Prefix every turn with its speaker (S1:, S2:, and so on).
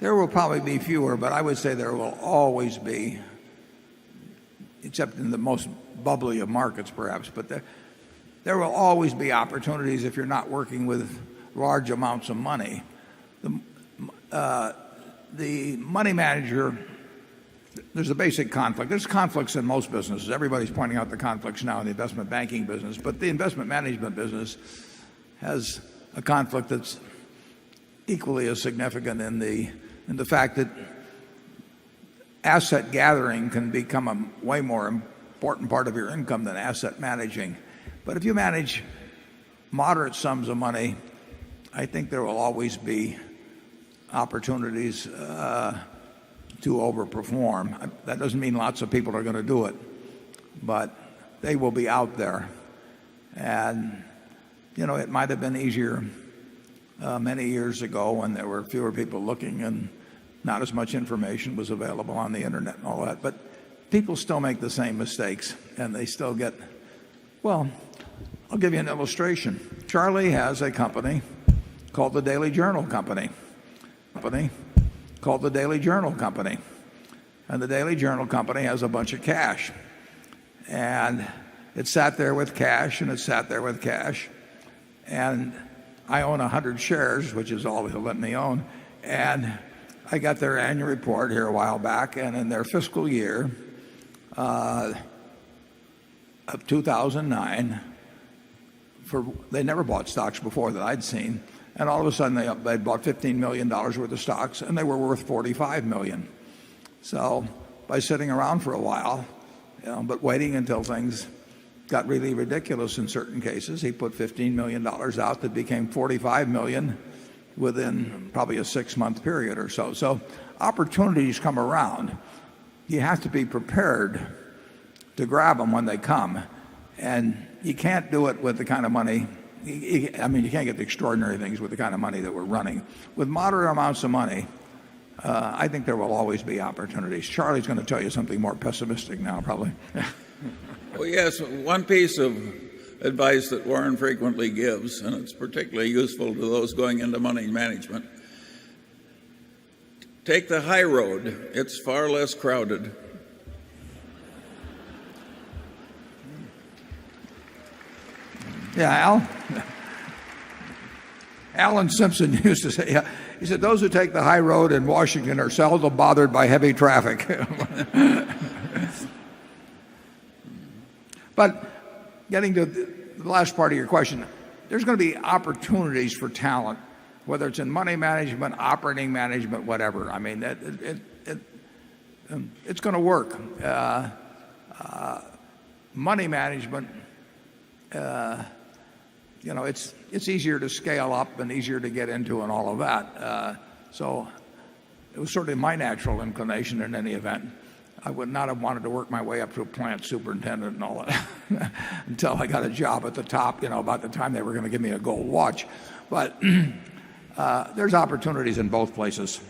S1: There will probably be fewer, but I would say there will always be, except in the most bubbly of markets perhaps, but there will always be opportunities if you're not working with large amounts of money. The money manager, there's a basic conflict. There's conflicts in most businesses. Everybody's pointing out the conflicts now in the investment banking business, but the investment management business has a conflict that's equally as significant in the fact that asset gathering can become a way more important part of your income than asset managing. But if you manage moderate sums of money, I think there will always be opportunities to overperform. That doesn't mean lots of people are going to do it, but they will be out there. And it might have been easier many years ago when there were fewer people looking and not as much information was available on the internet and all that. But people still make the same mistakes, and they still get, well, I'll give you an illustration. Charlie has a company called the Daily Journal Company. Called the Daily Journal Company. And the Daily Journal Company has a bunch of cash. And it sat there with cash, and it sat there with cash. And I own 100 shares, which is all they'll let me own. And I got their annual report here a while back, and in their fiscal year of 2009, they never bought stocks before that I'd seen. And all of a sudden they bought $15 million worth of stocks, and they were worth $45 million. So by sitting around for a while, but waiting until things got really ridiculous in certain cases, he put $15 million out that became $45 million within probably a 6-month period or so. So opportunities come around. You have to be prepared to grab them when they come. And you can't do it with the kind of money. You can't get the extraordinary things with the kind of money that we're running. With moderate amounts of money, I think there will always be opportunities. Charlie's going to tell you something more pessimistic now, probably.
S2: Well, yes, one piece of advice that Warren frequently gives, and it's particularly useful to those going into money management: take the high road. It's far less crowded.
S1: Yeah, Alan Simpson used to say, he said, those who take the high road in Washington are seldom bothered by heavy traffic. But getting to the last part of your question, there's going to be opportunities for talent, whether it's in money management, operating management, whatever. I mean, it's going to work. Money management, it's easier to scale up and easier to get into and all of that. So it was sort of my natural inclination in any event. I would not have wanted to work my way up to a plant superintendent and all that until I got a job at the top, about the time they were going to give me a gold watch. But there's opportunities in both places.